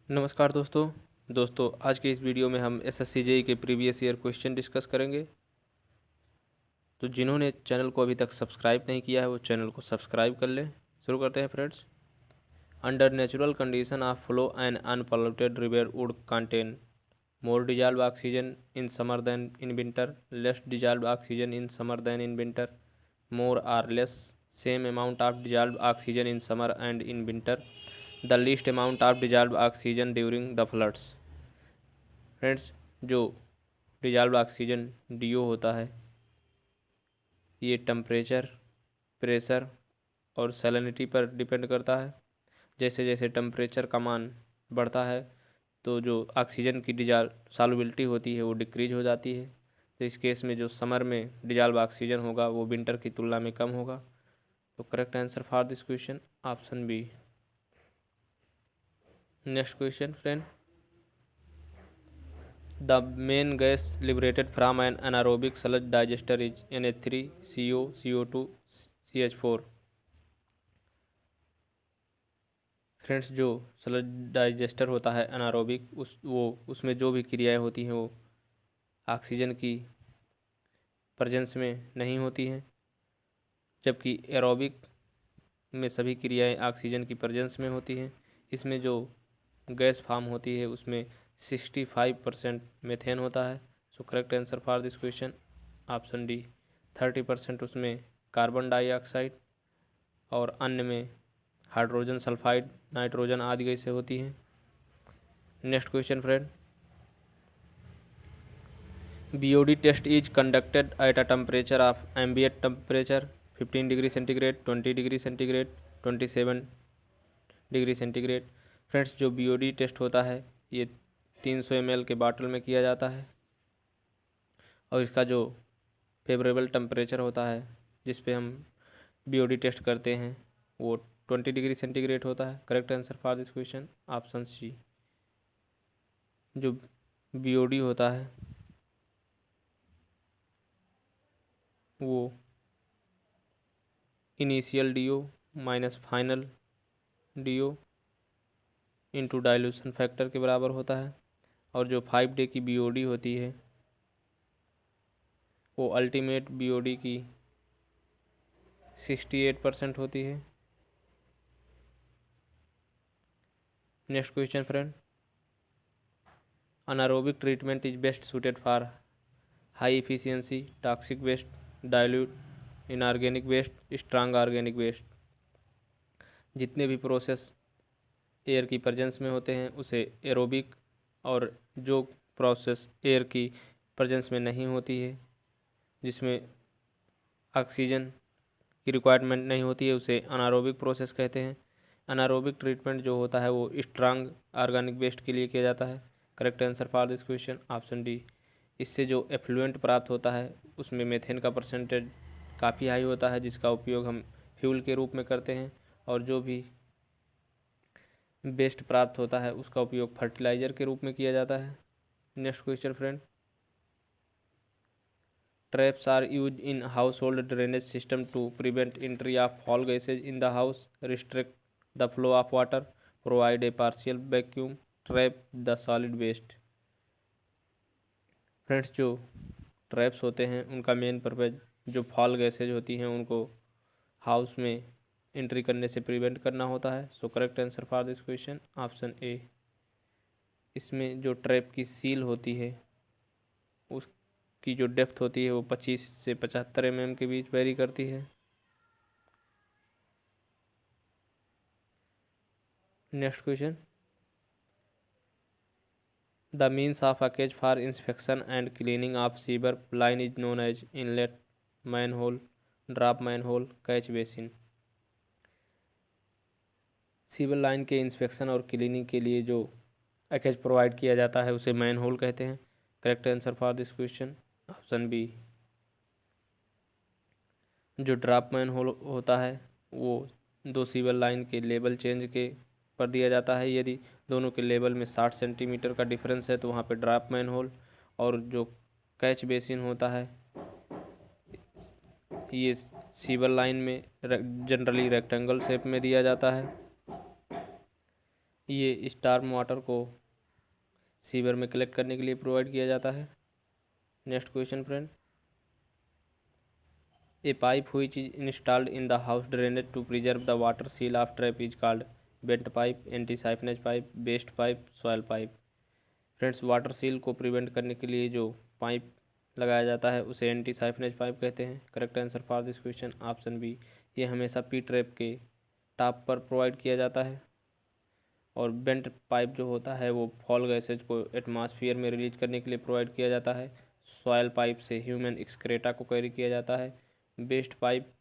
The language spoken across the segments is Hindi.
नमस्कार दोस्तों आज के इस वीडियो में हम एसएससी जेईई के प्रीवियस ईयर क्वेश्चन डिस्कस करेंगे। तो जिन्होंने चैनल को अभी तक सब्सक्राइब नहीं किया है वो चैनल को सब्सक्राइब कर लें। शुरू करते हैं friends. Under natural condition of flow and unpolluted river would contain more dissolve oxygen in summer than in winter, less dissolve oxygen in summer than in winter, more or less same amount of dissolve oxygen in summer and in winter, the least amount of dissolve oxygen during the floods. Friends, जो डिजॉल्व ऑक्सीजन डीओ होता है ये टेम्परेचर, प्रेशर और सैलिनिटी पर डिपेंड करता है। जैसे जैसे टेम्परेचर का मान बढ़ता है तो जो ऑक्सीजन की डिजॉल्व सॉल्युबिलिटी होती है वो डिक्रीज हो जाती है। तो इस केस में जो समर में डिजॉल्व ऑक्सीजन होगा वो विंटर की तुलना में कम होगा। तो correct answer for this question option B. Next question friend. The main gas liberated from an anaerobic sludge digester is NH3CO, CO2, CH4। Friends, जो स्लज डाइजेस्टर होता है अनारोबिक उसमें जो भी क्रियाएं होती हैं वो ऑक्सीजन की प्रेजेंस में नहीं होती हैं, जबकि एरोबिक में सभी क्रियाएं ऑक्सीजन की प्रेजेंस में होती हैं। इसमें जो गैस फार्म होती है उसमें 65% मेथेन होता है। So correct answer for this question option D. 30% उसमें कार्बन डाइऑक्साइड और अन्य में हाइड्रोजन सल्फाइड, नाइट्रोजन आदि गैसें होती हैं। Next question friend. BOD test is conducted at a temperature of ambient temperature 15 degree centigrade, 20 degree centigrade, 27 degree centigrade. Friends, जो बीओडी टेस्ट होता है ये 300 ml के बाटल में किया जाता है और इसका जो फेवरेबल टेम्परेचर होता है जिस पे हम बीओडी टेस्ट करते हैं वो 20 डिग्री सेंटीग्रेड होता है। Correct answer for this question option C. जो बीओडी होता है वो initial DO minus final DO into dilution factor के बराबर होता है। और जो 5 डे की बीओडी होती है वो अल्टीमेट बीओडी की 68% होती है। Next question friend. Anaerobic treatment is best suited for high efficiency toxic waste, dilute inorganic waste, strong organic waste. जितने भी प्रोसेस एयर की प्रेजेंस में होते हैं उसे एरोबिक, और जो प्रोसेस एयर की प्रेजेंस में नहीं होती है जिसमें ऑक्सीजन की रिक्वायरमेंट नहीं होती है उसे अनारोबिक प्रोसेस कहते हैं। अनारोबिक ट्रीटमेंट जो होता है वो स्ट्रांग ऑर्गेनिक वेस्ट के लिए किया जाता है। Correct answer for this question option D. इससे जो एफ्लुएंट प्राप्त होता है उसमें मेथेन का परसेंटेज काफ़ी हाई होता है जिसका उपयोग हम फ्यूल के रूप में करते हैं, और जो भी वेस्ट प्राप्त होता है उसका उपयोग फर्टिलाइज़र के रूप में किया जाता है। Next question friend. Traps are use in household drainage system to prevent entry of foul gases in the house, restrict the flow of water, provide a partial vacuum, trap the solid waste. Friends, जो ट्रैप्स होते हैं उनका मेन पर्पज़ जो फॉल गैसेज होती हैं उनको हाउस में एंट्री करने से प्रिवेंट करना होता है। So correct answer for this question option A. इसमें जो ट्रैप की सील होती है उसकी जो डेप्थ होती है वो 25 से 75 mm के बीच वेरी करती है। Next question. The means of a cage for inspection and cleaning of sewer line is known as inlet, manhole, drop manhole, catch basin. Sewer line के इंस्पेक्शन और क्लीनिंग के लिए जो पैकेज प्रोवाइड किया जाता है उसे मैन होल कहते हैं। Correct answer for this question option B. जो ड्रॉप मैन होल होता है वो दो सीवर लाइन के लेवल चेंज के पर दिया जाता है। यदि दोनों के लेवल में 60 सेंटीमीटर का डिफरेंस है तो वहाँ पे ड्रॉप मैन होल। और जो कैच बेसिन होता है ये सीवर लाइन में जनरली रेक्टेंगल शेप में दिया जाता है। ये स्टार्म वाटर को सीवर में कलेक्ट करने के लिए प्रोवाइड किया जाता है। Next question friend, A pipe which is installed in the house drainage to preserve the water seal of trap is called bent pipe, anti siphonage pipe, waste pipe, soil pipe। Friends, water seal को प्रिवेंट करने के लिए जो पाइप लगाया जाता है उसे एंटी साइफनेज पाइप कहते हैं। Correct answer for this question option B. ये हमेशा पी ट्रैप के टॉप पर प्रोवाइड किया जाता है। और बेंट पाइप जो होता है वो फॉल गैसेज को एटमॉस्फेयर में रिलीज करने के लिए प्रोवाइड किया जाता है। सॉयल पाइप से ह्यूमन एक्सक्रेटा को कैरी किया जाता है। वेस्ट पाइप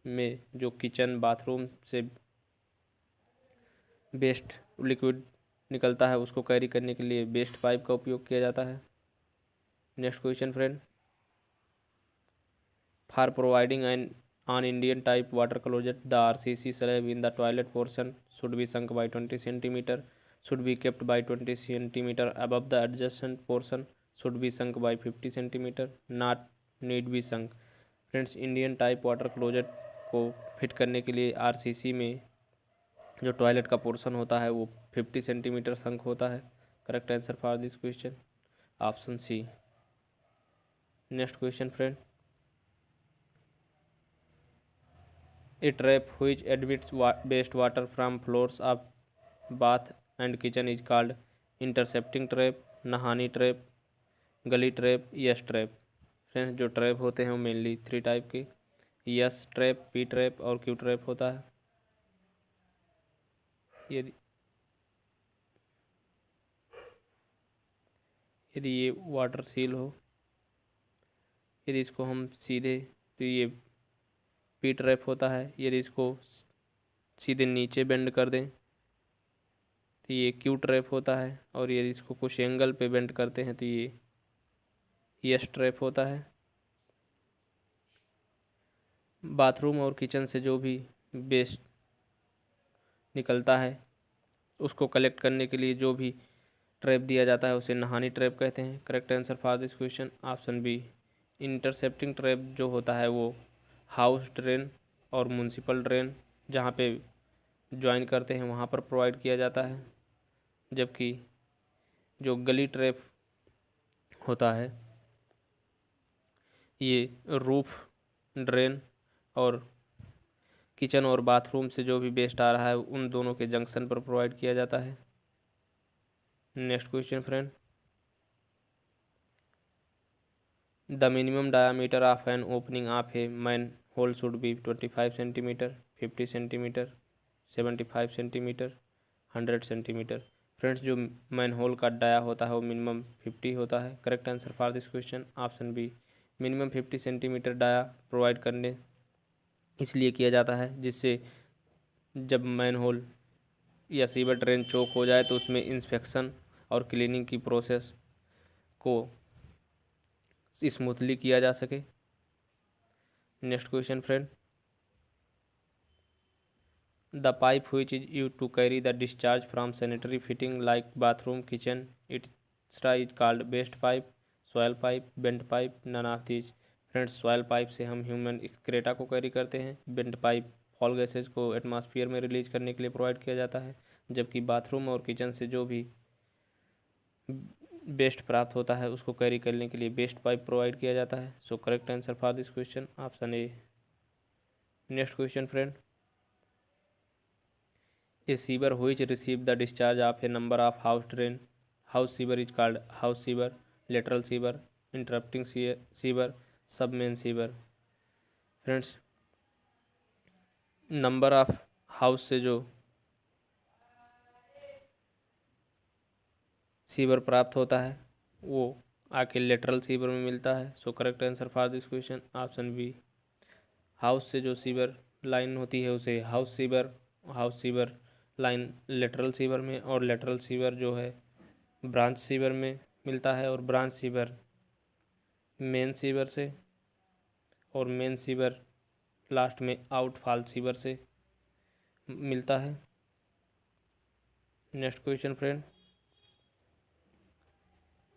में जो किचन बाथरूम से वेस्ट लिक्विड निकलता है उसको कैरी करने के लिए वेस्ट पाइप का उपयोग किया जाता है। Next question friend, for providing N on Indian type water closet the RCC slab in the toilet portion should be sunk by 20 centimeter, should be kept by 20 centimeter above the adjacent portion, should be sunk by 50 centimeter, not need be sunk। Friends, Indian type water closet को फिट करने के लिए आरसीसी में जो टॉयलेट का पोर्शन होता है वो 50 सेंटीमीटर संक होता है। Correct answer for this question option C. Next question friend, A trap which admits waste water from floors of bath and kitchen is called intercepting trap, नहानी trap, gully trap, S trap. Friends, जो ट्रैप होते हैं वो मेनली 3 टाइप के यस ट्रैप, पी ट्रैप और क्यू ट्रैप होता है। यदि यदि ये वाटर सील हो, यदि इसको हम सीधे, तो ये पी ट्रैप होता है। यदि इसको सीधे नीचे बेंड कर दें तो ये क्यू ट्रैप होता है। और यदि इसको कुछ एंगल पे बेंड करते हैं तो ये यस ट्रैप होता है। बाथरूम और किचन से जो भी वेस्ट निकलता है उसको कलेक्ट करने के लिए जो भी ट्रैप दिया जाता है उसे नहानी ट्रैप कहते हैं। Correct answer for this question option B. Intercepting trap जो होता है वो हाउस ड्रेन और म्यूनसिपल ड्रेन जहाँ पे ज्वाइन करते हैं वहाँ पर प्रोवाइड किया जाता है। जबकि जो गली ट्रैप होता है ये रूफ ड्रेन और किचन और बाथरूम से जो भी वेस्ट आ रहा है उन दोनों के जंक्शन पर प्रोवाइड किया जाता है। Next question friend, the minimum diameter of an opening of a manhole should be 25 centimetre, 50 centimetre, 75 centimetre, 100 centimetre. Friends, जो मैन होल का डाया होता है वो मिनिमम 50 होता है। Correct answer for this question option B. Minimum 50 centimetre dia provide करने इसलिए किया जाता है जिससे जब मैन होल या सीवर ड्रेन चोक हो जाए तो उसमें इंस्पेक्शन और क्लीनिंग की प्रोसेस को स्मूथली किया जा सके। Next question friend, the pipe which is used to carry the discharge from sanitary fitting like bathroom, kitchen, etc. is called waste pipe, soil pipe, bent pipe, none of these। Friends, soil pipe से हम ह्यूमन एक्सक्रेटा को कैरी करते हैं। बेंट पाइप फॉल गैसेज को एटमॉस्फेयर में रिलीज करने के लिए प्रोवाइड किया जाता है। जबकि बाथरूम और किचन से जो भी वेस्ट प्राप्त होता है उसको कैरी करने के लिए वेस्ट पाइप प्रोवाइड किया जाता है। So correct answer for this question option A. Next question friend, A sewer which receives the discharge of a number of house sewer is called house sewer, lateral sewer, interrupting sewer, submain sewer। Friends, number of house से जो सीवर प्राप्त होता है वो आके लेटरल सीवर में मिलता है। So correct answer for this question option B. House से जो सीवर लाइन होती है उसे house sewer line lateral sewer में, और लेटरल सीवर जो है ब्रांच सीवर में मिलता है, और ब्रांच सीवर मेन सीवर से, और मेन सीवर लास्ट में आउटफॉल सीवर से मिलता है। Next question friend,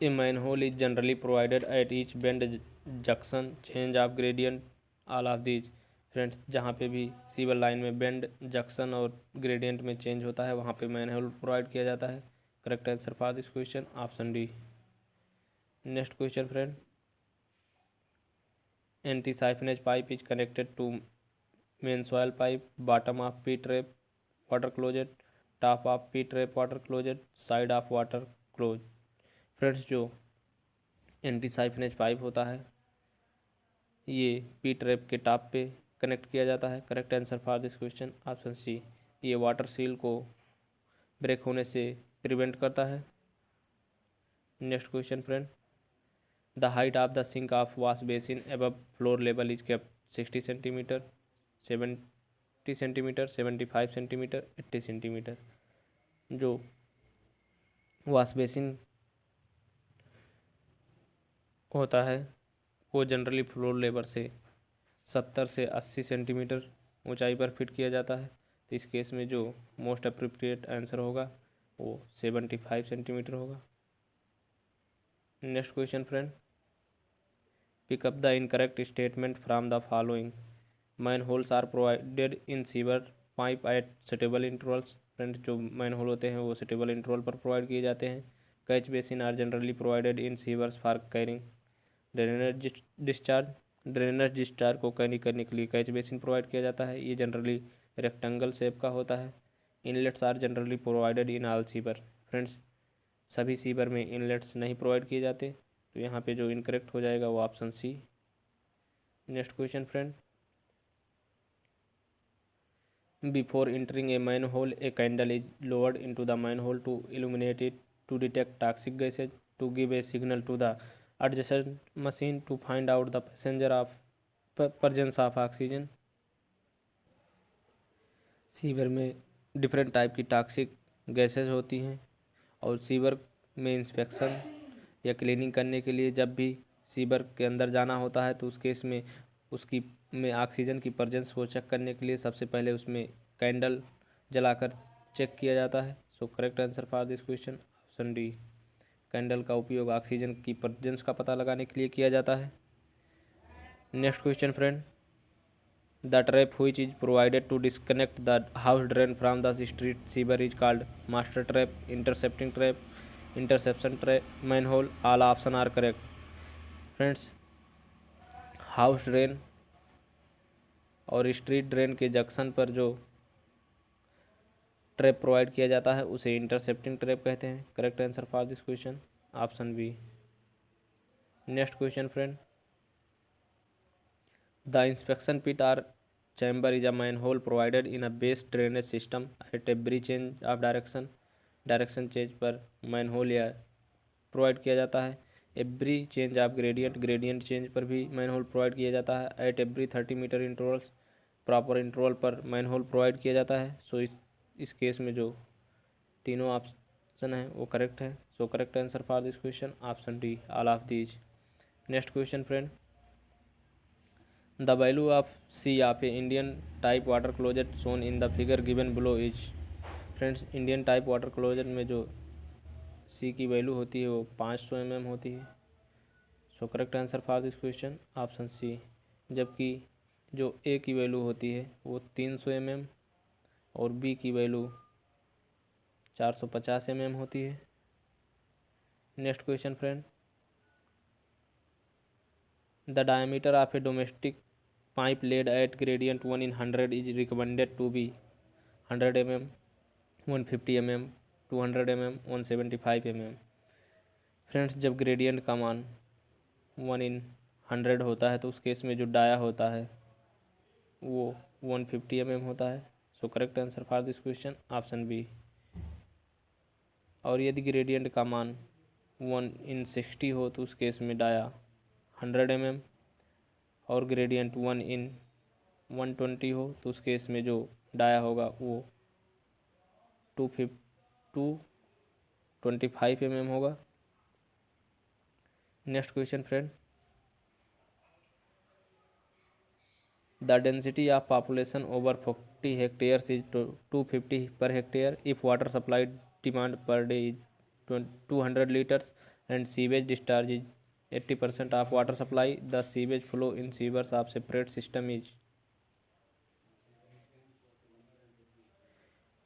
a manhole is generally provided at each bend junction, change of gradient, all of these. Friends जहाँ पे भी सीवर लाइन में बेंड, जंक्शन और ग्रेडियंट में चेंज होता है वहाँ पे मैनहोल प्रोवाइड किया जाता है। Correct answer for this question option D. Next question friend, anti siphonage pipe is connected to main soil pipe, bottom of P trap water closet, top of P trap water closet, side of water close. Friends जो एंटी साइफनेज पाइप होता है ये पी ट्रैप के टॉप पे कनेक्ट किया जाता है। Correct answer for this question option C. ये वाटर सील को ब्रेक होने से प्रिवेंट करता है। Next question friend, the height of the sink of wash basin above floor level is kept 60 centimetre, 70 centimetre, 75 centimetre, 80 centimetre. जो वॉश बेसिन होता है वो जनरली फ्लोर लेवल से 70 से 80 सेंटीमीटर ऊंचाई पर फिट किया जाता है। तो इस केस में जो मोस्ट अप्रोप्रिएट आंसर होगा वो 75 सेंटीमीटर होगा। Next question friend, pick up the incorrect statement from the following. Manholes are provided in sewer pipe at suitable intervals. Friend जो मैन होल होते हैं वो सुटेबल इंटरवल पर प्रोवाइड किए जाते हैं। Catch basin are generally provided in sewers for carrying drainage discharge. Drainage discharge को कैरी करने के लिए कैच बेसिन प्रोवाइड किया जाता है। ये जनरली रेक्टेंगल शेप का होता है। Inlets are generally provided in all sewer. Friends सभी सीवर में इनलेट्स नहीं प्रोवाइड किए जाते, तो यहाँ पे जो इनकरेक्ट हो जाएगा वो option C. Next question friend, before entering a manhole a candle is lowered into the manhole to illuminate it, to detect toxic gases, to give a signal to the adjacent machine to find out the passenger of presence of oxygen. Sewer में डिफरेंट टाइप की टॉक्सिक गैसेज होती हैं और सीवर में इंस्पेक्शन या क्लीनिंग करने के लिए जब भी सीवर के अंदर जाना होता है तो उस केस में उसकी में ऑक्सीजन की प्रेजेंस को चेक करने के लिए सबसे पहले उसमें कैंडल जलाकर चेक किया जाता है। So correct answer for this question option D. Candle का उपयोग ऑक्सीजन की प्रेजेंस का पता लगाने के लिए किया जाता है। Next question friend, the trap which is provided to disconnect the house drain from the street sewer is called master trap, intercepting trap, interception trap, manhole. All option are correct. Friends house drain और स्ट्रीट ड्रेन के जंक्शन पर जो ट्रैप प्रोवाइड किया जाता है उसे इंटरसेप्टिंग ट्रैप कहते हैं। Correct answer for this question option B. Next question friend, the inspection pit or chamber is a manhole provided in a base drainage system at every change of direction. Direction change पर मैनहोल या प्रोवाइड किया जाता है। Every change of gradient, gradient change पर भी मैनहोल प्रोवाइड किया जाता है। At every 30 metre intervals, proper interval पर मैनहोल प्रोवाइड किया जाता है। सो इस केस में जो तीनों ऑप्शन है वो करेक्ट है। So correct answer for this question option D, all of these. Next question friend, the value of C of a Indian type water closet shown in the figure given below is. Friends Indian type water closet में जो सी की वैल्यू होती है वो 500 mm होती है। So correct answer for this question option C. जबकि जो ए की वैल्यू होती है वो 300 mm और बी की वैल्यू 450 mm होती है। Next question friend, the diameter of a domestic pipe laid at gradient 1 in 100 is recommended to be 100 mm, 150 mm, 200 mm, 175 mm। Friends जब ग्रेडियंट का मान 1 in 100 होता है तो उस केस में जो डाया होता है वो 150 mm होता है। So correct answer for this question option B. और यदि ग्रेडियंट का मान 1 in 60 हो तो उस केस में डाया 100 mm और ग्रेडियंट 1 in 120 हो तो उस केस में जो डाया होगा वो 225 mm होगा। Next question friend, the density of population over 40 hectares is 250 per hectare if water supply demand per day is 200 litres and sewage discharge is 80% of water supply. The sewage flow in sewers of separate system is.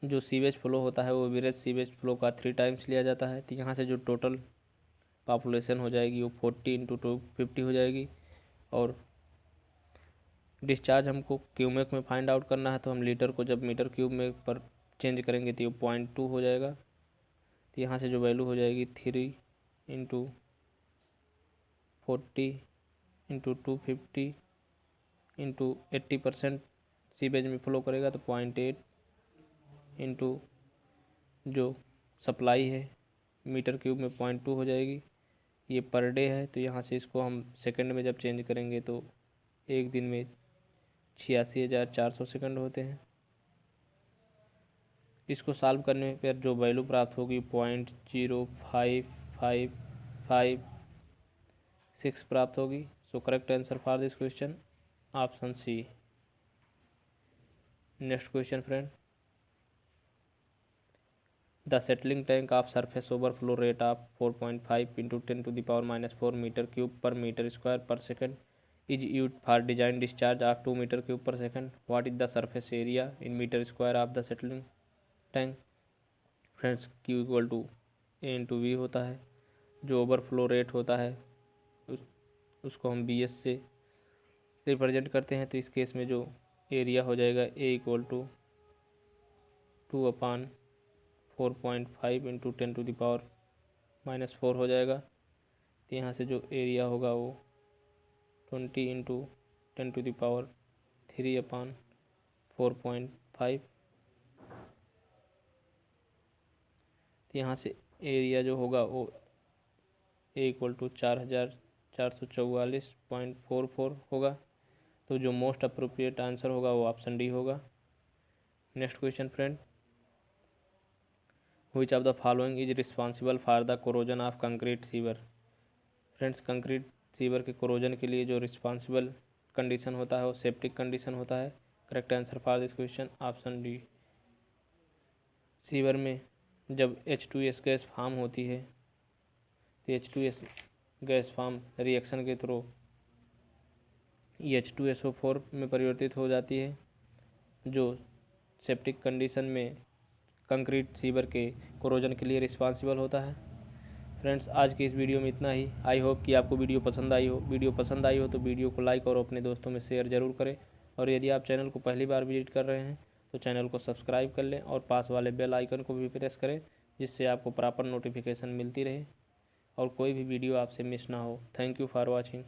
जो सीवेज फ्लो होता है वो एवरेज सीवेज फ्लो का 3 टाइम्स लिया जाता है। तो यहाँ से जो टोटल पॉपुलेशन हो जाएगी वो 40 × 250 हो जाएगी। और डिस्चार्ज हमको क्यूमेक में फाइंड आउट करना है, तो हम लीटर को जब मीटर क्यूब में पर चेंज करेंगे तो ये 0.2 हो जाएगा। तो यहाँ से जो वैल्यू हो जाएगी 3 × 40 × 250 × 80% सीवेज में फ्लो करेगा तो 0.8 इंटू जो सप्लाई है मीटर क्यूब में 0.2 हो जाएगी। ये पर डे है, तो यहाँ से इसको हम सेकंड में जब चेंज करेंगे तो एक दिन में 86,400 सेकंड होते हैं। इसको सॉल्व करने पर जो वैल्यू प्राप्त होगी 0.05556 प्राप्त होगी। So correct answer for this question option C. Next question friend, the settling tank of surface overflow rate of 4.5 × 10⁻⁻4 metre cube per metre square per second is used for design discharge of 2 meter cube per second. What is the surface area in meter square of the settling tank? Friends Q equal to A into V होता है। जो ओवरफ्लो रेट होता है उसको हम BS से रिप्रेजेंट करते हैं। तो इस केस में जो एरिया हो जाएगा A इक्वल टू 2/4.5 × 10⁻⁻4 हो जाएगा। तो यहाँ से जो एरिया होगा वो 20 × 10⁻3/4.5। तो यहाँ से एरिया जो होगा वो A इक्वल टू 4444.44 होगा। तो जो मोस्ट अप्रोप्रिएट आंसर होगा वो ऑप्शन डी होगा। Next question friend, which of the following is responsible for the corrosion of concrete sewer? Friends concrete sewer के कोरोजन के लिए जो रिस्पॉन्सिबल कंडीशन होता है वो सेप्टिक कंडीशन होता है। Correct answer for this question option D. Sewer में जब H2S गैस फॉर्म होती है तो H2S गैस फॉर्म रिएक्शन के थ्रू H2SO4 में परिवर्तित हो जाती है, जो सेप्टिक कंडीशन में कंक्रीट सीवर के कोरोजन के लिए रिस्पॉन्सिबल होता है। फ्रेंड्स आज के इस वीडियो में इतना ही। आई होप कि आपको वीडियो पसंद आई हो। वीडियो पसंद आई हो तो वीडियो को लाइक और अपने दोस्तों में शेयर ज़रूर करें। और यदि आप चैनल को पहली बार विजिट कर रहे हैं तो चैनल को सब्सक्राइब कर लें और पास वाले बेल आइकन को भी प्रेस करें, जिससे आपको प्रॉपर नोटिफिकेशन मिलती रहे और कोई भी वीडियो आपसे मिस ना हो। Thank you for watching.